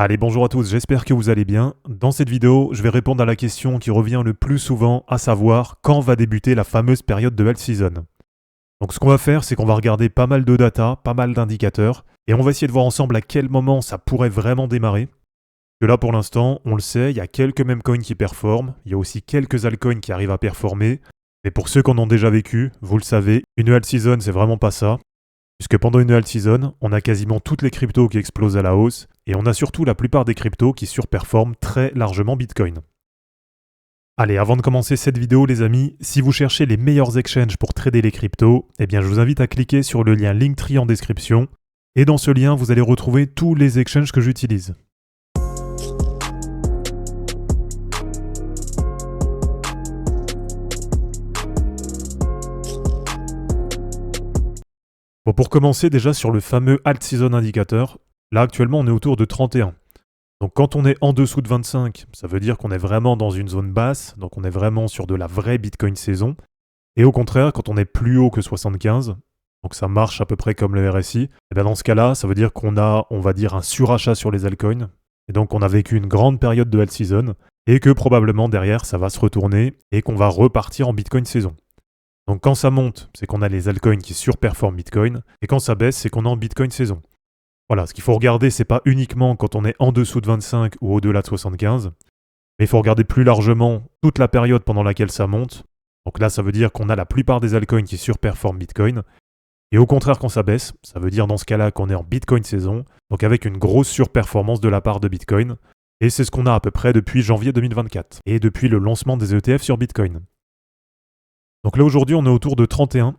Allez, bonjour à tous, j'espère que vous allez bien. Dans cette vidéo, je vais répondre à la question qui revient le plus souvent, à savoir quand va débuter la fameuse période de alt season. Donc ce qu'on va faire, c'est qu'on va regarder pas mal de data, pas mal d'indicateurs, et on va essayer de voir ensemble à quel moment ça pourrait vraiment démarrer. Que là pour l'instant, on le sait, il y a quelques meme coins qui performent, il y a aussi quelques altcoins qui arrivent à performer, mais pour ceux qui en ont déjà vécu, vous le savez, une alt season c'est vraiment pas ça. Puisque pendant une alt season, on a quasiment toutes les cryptos qui explosent à la hausse, et on a surtout la plupart des cryptos qui surperforment très largement Bitcoin. Allez, avant de commencer cette vidéo les amis, si vous cherchez les meilleurs exchanges pour trader les cryptos, eh bien je vous invite à cliquer sur le lien Linktree en description, et dans ce lien vous allez retrouver tous les exchanges que j'utilise. Bon, pour commencer déjà sur le fameux alt season indicator, là actuellement on est autour de 31. Donc quand on est en dessous de 25, ça veut dire qu'on est vraiment dans une zone basse, donc on est vraiment sur de la vraie Bitcoin saison. Et au contraire, quand on est plus haut que 75, donc ça marche à peu près comme le RSI, et bien dans ce cas-là, ça veut dire qu'on a, on va dire, un surachat sur les altcoins. Et donc on a vécu une grande période de alt season, et que probablement derrière ça va se retourner, et qu'on va repartir en Bitcoin saison. Donc quand ça monte, c'est qu'on a les altcoins qui surperforment Bitcoin, et quand ça baisse, c'est qu'on est en Bitcoin saison. Voilà, ce qu'il faut regarder, c'est pas uniquement quand on est en dessous de 25 ou au-delà de 75, mais il faut regarder plus largement toute la période pendant laquelle ça monte. Donc là, ça veut dire qu'on a la plupart des altcoins qui surperforment Bitcoin, et au contraire quand ça baisse, ça veut dire dans ce cas-là qu'on est en Bitcoin saison, donc avec une grosse surperformance de la part de Bitcoin, et c'est ce qu'on a à peu près depuis janvier 2024, et depuis le lancement des ETF sur Bitcoin. Donc là aujourd'hui on est autour de 31,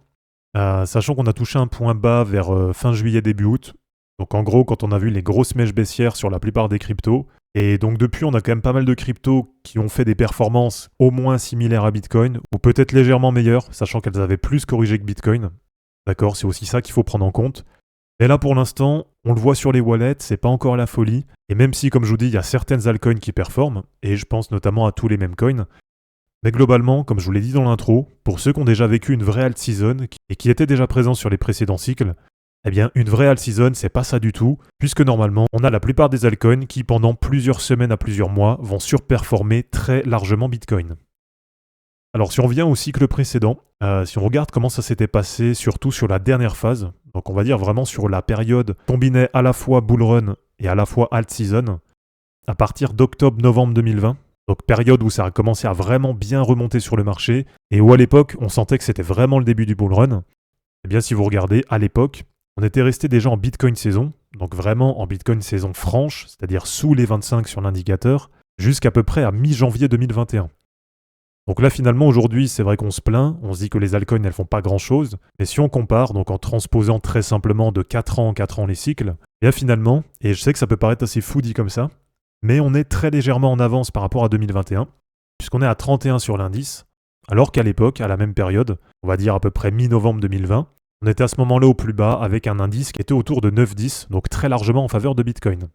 sachant qu'on a touché un point bas vers fin juillet début août. Donc en gros quand on a vu les grosses mèches baissières sur la plupart des cryptos. Et donc depuis on a quand même pas mal de cryptos qui ont fait des performances au moins similaires à Bitcoin, ou peut-être légèrement meilleures, sachant qu'elles avaient plus corrigé que Bitcoin. D'accord, c'est aussi ça qu'il faut prendre en compte. Mais là pour l'instant, on le voit sur les wallets, c'est pas encore la folie. Et même si comme je vous dis, il y a certaines altcoins qui performent, et je pense notamment à tous les meme coins. Mais globalement, comme je vous l'ai dit dans l'intro, pour ceux qui ont déjà vécu une vraie alt season et qui étaient déjà présents sur les précédents cycles, eh bien une vraie alt season c'est pas ça du tout, puisque normalement on a la plupart des altcoins qui pendant plusieurs semaines à plusieurs mois vont surperformer très largement Bitcoin. Alors si on revient au cycle précédent, si on regarde comment ça s'était passé surtout sur la dernière phase, donc on va dire vraiment sur la période combinée à la fois bull run et à la fois alt season, à partir d'octobre-novembre 2020, donc période où ça a commencé à vraiment bien remonter sur le marché, et où à l'époque on sentait que c'était vraiment le début du bull run, eh bien si vous regardez, à l'époque, on était resté déjà en Bitcoin saison, donc vraiment en Bitcoin saison franche, c'est-à-dire sous les 25 sur l'indicateur, jusqu'à peu près à mi-janvier 2021. Donc là finalement aujourd'hui c'est vrai qu'on se plaint, on se dit que les altcoins elles font pas grand-chose, mais si on compare, donc en transposant très simplement de 4 ans en 4 ans les cycles, et là finalement, et je sais que ça peut paraître assez fou dit comme ça, mais on est très légèrement en avance par rapport à 2021, puisqu'on est à 31 sur l'indice, alors qu'à l'époque, à la même période, on va dire à peu près mi-novembre 2020, on était à ce moment-là au plus bas avec un indice qui était autour de 9-10, donc très largement en faveur de Bitcoin.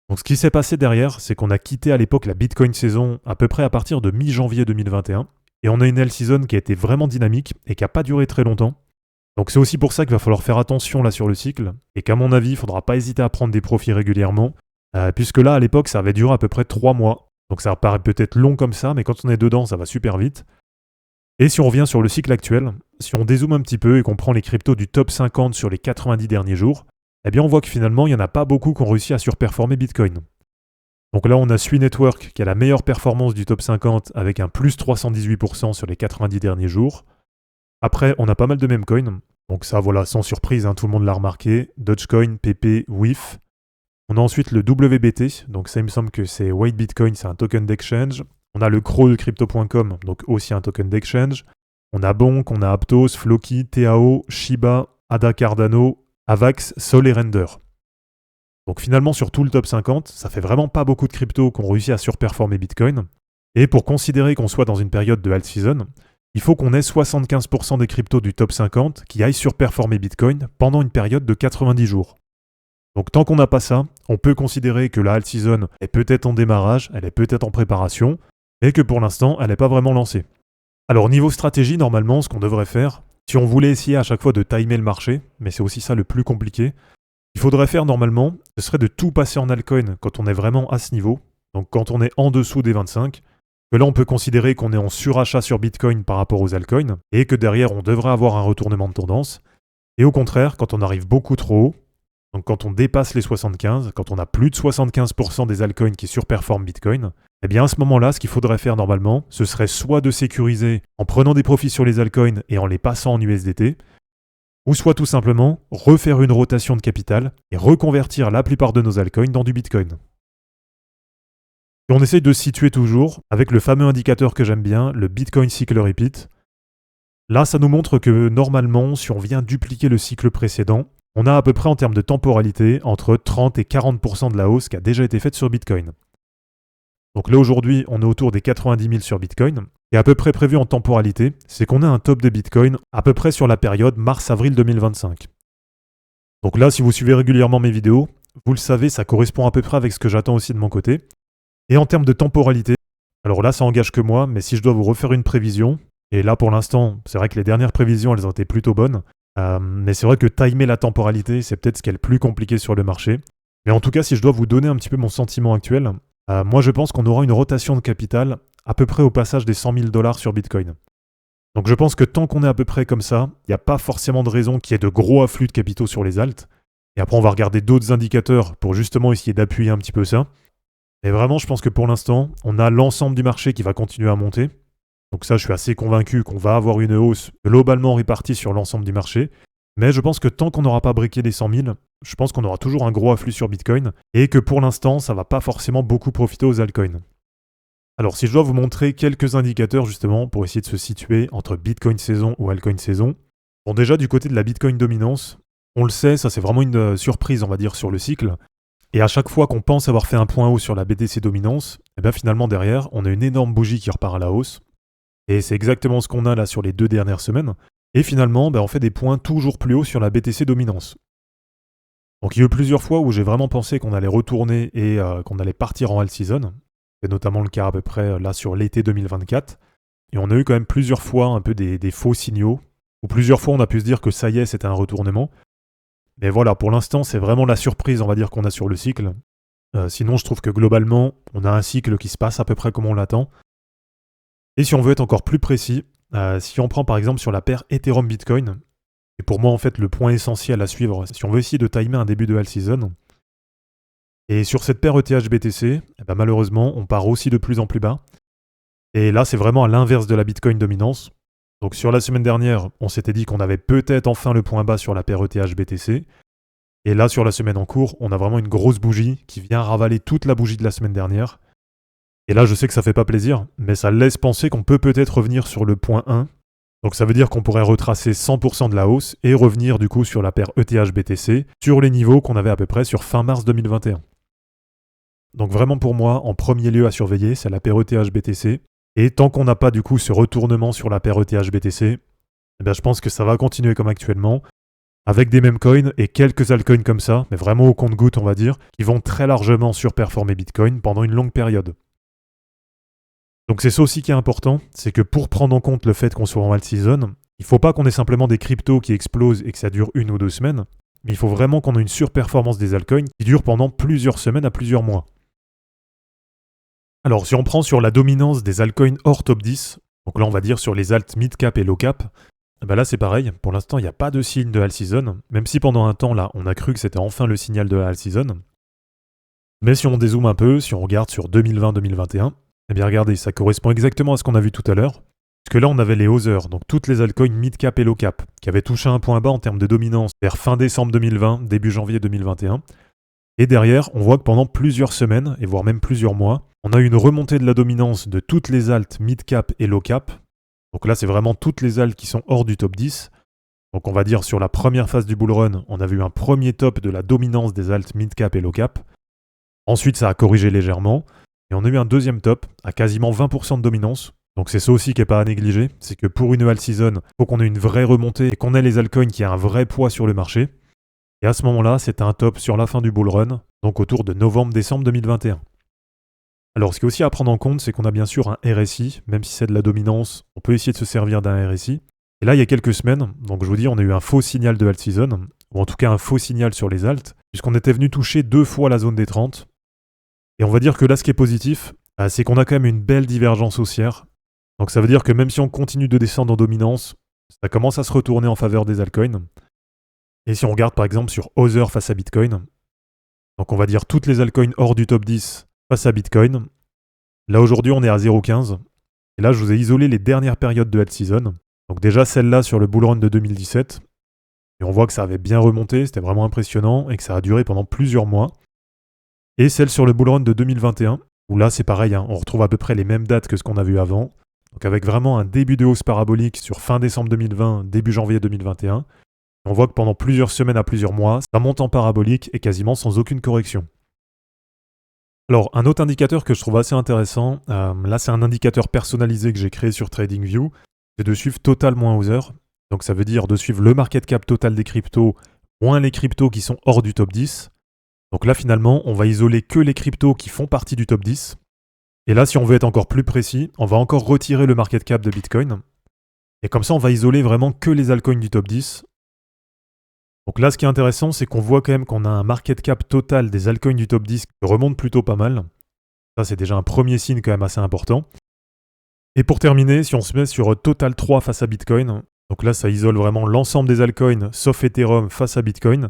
Donc ce qui s'est passé derrière, c'est qu'on a quitté à l'époque la Bitcoin saison à peu près à partir de mi-janvier 2021, et on a une alt season qui a été vraiment dynamique et qui n'a pas duré très longtemps. Donc c'est aussi pour ça qu'il va falloir faire attention là sur le cycle, et qu'à mon avis, il ne faudra pas hésiter à prendre des profits régulièrement, puisque là, à l'époque, ça avait duré à peu près 3 mois. Donc ça paraît peut-être long comme ça, mais quand on est dedans, ça va super vite. Et si on revient sur le cycle actuel, si on dézoome un petit peu et qu'on prend les cryptos du top 50 sur les 90 derniers jours, eh bien on voit que finalement, il n'y en a pas beaucoup qui ont réussi à surperformer Bitcoin. Donc là, on a Sui Network qui a la meilleure performance du top 50 avec un plus 318% sur les 90 derniers jours. Après, on a pas mal de meme coins. Donc ça, voilà, sans surprise, hein, tout le monde l'a remarqué. Dogecoin, PP, WIF. On a ensuite le WBT, donc ça il me semble que c'est White Bitcoin, c'est un token d'exchange. On a le CRO de Crypto.com, donc aussi un token d'exchange. On a Bonk, on a Aptos, Floki, TAO, Shiba, Ada Cardano, Avax, Sol et Render. Donc finalement sur tout le top 50, ça fait vraiment pas beaucoup de cryptos qui ont réussi à surperformer Bitcoin. Et pour considérer qu'on soit dans une période de alt season, il faut qu'on ait 75% des cryptos du top 50 qui aillent surperformer Bitcoin pendant une période de 90 jours. Donc tant qu'on n'a pas ça, on peut considérer que la alt season est peut-être en démarrage, elle est peut-être en préparation, mais que pour l'instant, elle n'est pas vraiment lancée. Alors niveau stratégie, normalement, ce qu'on devrait faire, si on voulait essayer à chaque fois de timer le marché, mais c'est aussi ça le plus compliqué, qu'il faudrait faire normalement, ce serait de tout passer en altcoin quand on est vraiment à ce niveau, donc quand on est en dessous des 25, que là on peut considérer qu'on est en surachat sur Bitcoin par rapport aux altcoins, et que derrière on devrait avoir un retournement de tendance, et au contraire, quand on arrive beaucoup trop haut, donc quand on dépasse les 75, quand on a plus de 75% des altcoins qui surperforment Bitcoin, eh bien à ce moment-là, ce qu'il faudrait faire normalement, ce serait soit de sécuriser en prenant des profits sur les altcoins et en les passant en USDT, ou soit tout simplement refaire une rotation de capital et reconvertir la plupart de nos altcoins dans du Bitcoin. Et on essaye de se situer toujours avec le fameux indicateur que j'aime bien, le Bitcoin Cycle Repeat. Là, ça nous montre que normalement, si on vient dupliquer le cycle précédent, on a à peu près en termes de temporalité entre 30 et 40% de la hausse qui a déjà été faite sur Bitcoin. Donc là aujourd'hui, on est autour des 90 000 sur Bitcoin. Et à peu près prévu en temporalité, c'est qu'on a un top de Bitcoin à peu près sur la période mars-avril 2025. Donc là, si vous suivez régulièrement mes vidéos, vous le savez, ça correspond à peu près avec ce que j'attends aussi de mon côté. Et en termes de temporalité, alors là, ça engage que moi, mais si je dois vous refaire une prévision, et là pour l'instant, c'est vrai que les dernières prévisions, elles ont été plutôt bonnes, mais c'est vrai que timer la temporalité, c'est peut-être ce qui est le plus compliqué sur le marché. Mais en tout cas, si je dois vous donner un petit peu mon sentiment actuel, moi je pense qu'on aura une rotation de capital à peu près au passage des 100 000 $ sur Bitcoin. Donc je pense que tant qu'on est à peu près comme ça, il n'y a pas forcément de raison qu'il y ait de gros afflux de capitaux sur les alts. Et après on va regarder d'autres indicateurs pour justement essayer d'appuyer un petit peu ça. Mais vraiment je pense que pour l'instant, on a l'ensemble du marché qui va continuer à monter. Donc ça je suis assez convaincu qu'on va avoir une hausse globalement répartie sur l'ensemble du marché. Mais je pense que tant qu'on n'aura pas briqué les 100 000, je pense qu'on aura toujours un gros afflux sur Bitcoin et que pour l'instant, ça ne va pas forcément beaucoup profiter aux altcoins. Alors si je dois vous montrer quelques indicateurs justement pour essayer de se situer entre Bitcoin saison ou altcoin saison, bon déjà du côté de la Bitcoin dominance, on le sait, ça c'est vraiment une surprise on va dire sur le cycle. Et à chaque fois qu'on pense avoir fait un point haut sur la BTC dominance, et bien finalement derrière, on a une énorme bougie qui repart à la hausse. Et c'est exactement ce qu'on a là sur les 2 dernières semaines. Et finalement, on fait des points toujours plus hauts sur la BTC dominance. Donc il y a eu plusieurs fois où j'ai vraiment pensé qu'on allait retourner et qu'on allait partir en alt season. C'est notamment le cas à peu près là sur l'été 2024. Et on a eu quand même plusieurs fois un peu des faux signaux, où plusieurs fois on a pu se dire que ça y est, c'était un retournement. Mais voilà, pour l'instant, c'est vraiment la surprise, on va dire, qu'on a sur le cycle. Sinon, je trouve que globalement, on a un cycle qui se passe à peu près comme on l'attend. Et si on veut être encore plus précis, si on prend par exemple sur la paire Ethereum-Bitcoin, et pour moi en fait le point essentiel à suivre si on veut essayer de timer un début de alt season, et sur cette paire ETH-BTC, malheureusement on part aussi de plus en plus bas. Et là c'est vraiment à l'inverse de la Bitcoin dominance. Donc sur la semaine dernière, on s'était dit qu'on avait peut-être enfin le point bas sur la paire ETH-BTC. Et là sur la semaine en cours, on a vraiment une grosse bougie qui vient ravaler toute la bougie de la semaine dernière. Et là, je sais que ça fait pas plaisir, mais ça laisse penser qu'on peut peut-être revenir sur le point 1. Donc ça veut dire qu'on pourrait retracer 100% de la hausse et revenir du coup sur la paire ETH-BTC sur les niveaux qu'on avait à peu près sur fin mars 2021. Donc vraiment pour moi, en premier lieu à surveiller, c'est la paire ETH-BTC. Et tant qu'on n'a pas du coup ce retournement sur la paire ETH-BTC, je pense que ça va continuer comme actuellement, avec des mêmes coins et quelques altcoins comme ça, mais vraiment au compte-gouttes on va dire, qui vont très largement surperformer Bitcoin pendant une longue période. Donc c'est ça aussi qui est important, c'est que pour prendre en compte le fait qu'on soit en alt season, il ne faut pas qu'on ait simplement des cryptos qui explosent et que ça dure 1 ou 2 semaines, mais il faut vraiment qu'on ait une surperformance des altcoins qui dure pendant plusieurs semaines à plusieurs mois. Alors si on prend sur la dominance des altcoins hors top 10, donc là on va dire sur les alts mid-cap et low-cap, là c'est pareil, pour l'instant il n'y a pas de signe de alt season, même si pendant un temps là on a cru que c'était enfin le signal de la alt season. Mais si on dézoome un peu, si on regarde sur 2020-2021, regardez, ça correspond exactement à ce qu'on a vu tout à l'heure. Parce que là, on avait les Others, donc toutes les altcoins mid-cap et low-cap, qui avaient touché un point bas en termes de dominance vers fin décembre 2020, début janvier 2021. Et derrière, on voit que pendant plusieurs semaines, et voire même plusieurs mois, on a eu une remontée de la dominance de toutes les alts mid-cap et low-cap. Donc là, c'est vraiment toutes les alts qui sont hors du top 10. Donc on va dire sur la première phase du bull run, on a vu un premier top de la dominance des alts mid-cap et low-cap. Ensuite, ça a corrigé légèrement. Et on a eu un deuxième top à quasiment 20% de dominance. Donc c'est ça aussi qui n'est pas à négliger, c'est que pour une alt season, il faut qu'on ait une vraie remontée et qu'on ait les altcoins qui aient un vrai poids sur le marché. Et à ce moment-là, c'était un top sur la fin du bull run, donc autour de novembre-décembre 2021. Alors ce qui est aussi à prendre en compte, c'est qu'on a bien sûr un RSI, même si c'est de la dominance, on peut essayer de se servir d'un RSI. Et là, il y a quelques semaines, donc je vous dis, on a eu un faux signal de alt season, ou en tout cas un faux signal sur les alts. puisqu'on était venu toucher 2 fois la zone des 30. Et on va dire que là, ce qui est positif, c'est qu'on a quand même une belle divergence haussière. Donc ça veut dire que même si on continue de descendre en dominance, ça commence à se retourner en faveur des altcoins. Et si on regarde par exemple sur Other face à Bitcoin, donc on va dire toutes les altcoins hors du top 10 face à Bitcoin. Là aujourd'hui on est à 0,15. Et là je vous ai isolé les dernières périodes de alt season. Donc déjà celle-là sur le bull run de 2017. Et on voit que ça avait bien remonté, c'était vraiment impressionnant et que ça a duré pendant plusieurs mois. Et celle sur le bull run de 2021, où là c'est pareil, on retrouve à peu près les mêmes dates que ce qu'on a vu avant. Donc avec vraiment un début de hausse parabolique sur fin décembre 2020, début janvier 2021. On voit que pendant plusieurs semaines à plusieurs mois, ça monte en parabolique et quasiment sans aucune correction. Alors, un autre indicateur que je trouve assez intéressant, là c'est un indicateur personnalisé que j'ai créé sur TradingView, c'est de suivre total-Other. Donc ça veut dire de suivre le market cap total des cryptos, moins les cryptos qui sont hors du top 10. Donc là finalement, on va isoler que les cryptos qui font partie du top 10. Et là, si on veut être encore plus précis, on va encore retirer le market cap de Bitcoin. Et comme ça, on va isoler vraiment que les altcoins du top 10. Donc là, ce qui est intéressant, c'est qu'on voit quand même qu'on a un market cap total des altcoins du top 10 qui remonte plutôt pas mal. Ça, c'est déjà un premier signe quand même assez important. Et pour terminer, si on se met sur Total 3 face à Bitcoin, donc là, ça isole vraiment l'ensemble des altcoins, sauf Ethereum face à Bitcoin.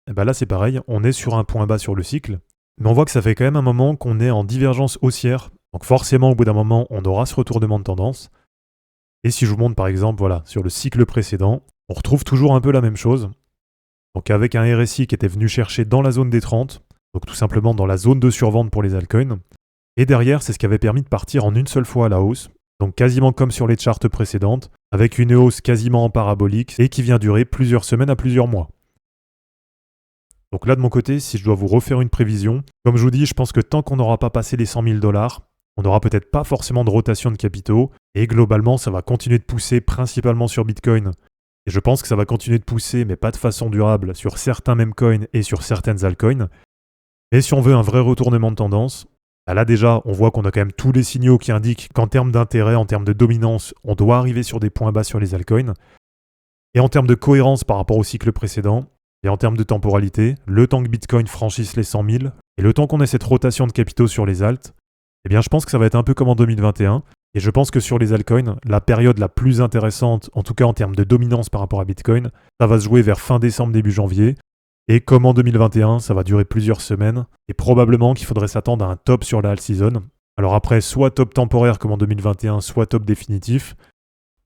Et bien là, c'est pareil, on est sur un point bas sur le cycle. Mais on voit que ça fait quand même un moment qu'on est en divergence haussière. Donc forcément, au bout d'un moment, on aura ce retournement de tendance. Et si je vous montre par exemple, voilà, sur le cycle précédent, on retrouve toujours un peu la même chose. Donc avec un RSI qui était venu chercher dans la zone des 30, donc tout simplement dans la zone de survente pour les altcoins. Et derrière, c'est ce qui avait permis de partir en une seule fois à la hausse, donc quasiment comme sur les charts précédentes, avec une hausse quasiment en parabolique et qui vient durer plusieurs semaines à plusieurs mois. Donc là de mon côté, si je dois vous refaire une prévision, comme je vous dis, je pense que tant qu'on n'aura pas passé les 100 000 $, on n'aura peut-être pas forcément de rotation de capitaux, et globalement ça va continuer de pousser principalement sur Bitcoin. Et je pense que ça va continuer de pousser, mais pas de façon durable, sur certains meme coins et sur certaines altcoins. Et si on veut un vrai retournement de tendance, là déjà, on voit qu'on a quand même tous les signaux qui indiquent qu'en termes d'intérêt, en termes de dominance, on doit arriver sur des points bas sur les altcoins. Et en termes de cohérence par rapport au cycle précédent, et en termes de temporalité, le temps que Bitcoin franchisse les 100 000, et le temps qu'on ait cette rotation de capitaux sur les alts, eh bien je pense que ça va être un peu comme en 2021. Et je pense que sur les altcoins, la période la plus intéressante, en tout cas en termes de dominance par rapport à Bitcoin, ça va se jouer vers fin décembre, début janvier. Et comme en 2021, ça va durer plusieurs semaines. Et probablement qu'il faudrait s'attendre à un top sur la alt season. Alors après, soit top temporaire comme en 2021, soit top définitif.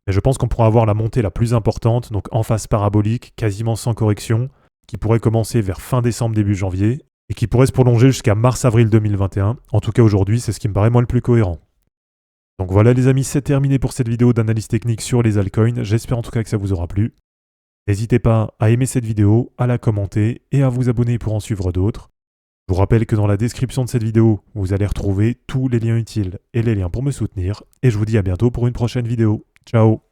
Mais je pense qu'on pourra avoir la montée la plus importante, donc en phase parabolique, quasiment sans correction, qui pourrait commencer vers fin décembre, début janvier, et qui pourrait se prolonger jusqu'à mars-avril 2021. En tout cas aujourd'hui, c'est ce qui me paraît moi le plus cohérent. Donc voilà les amis, c'est terminé pour cette vidéo d'analyse technique sur les altcoins. J'espère en tout cas que ça vous aura plu. N'hésitez pas à aimer cette vidéo, à la commenter et à vous abonner pour en suivre d'autres. Je vous rappelle que dans la description de cette vidéo, vous allez retrouver tous les liens utiles et les liens pour me soutenir. Et je vous dis à bientôt pour une prochaine vidéo. Ciao!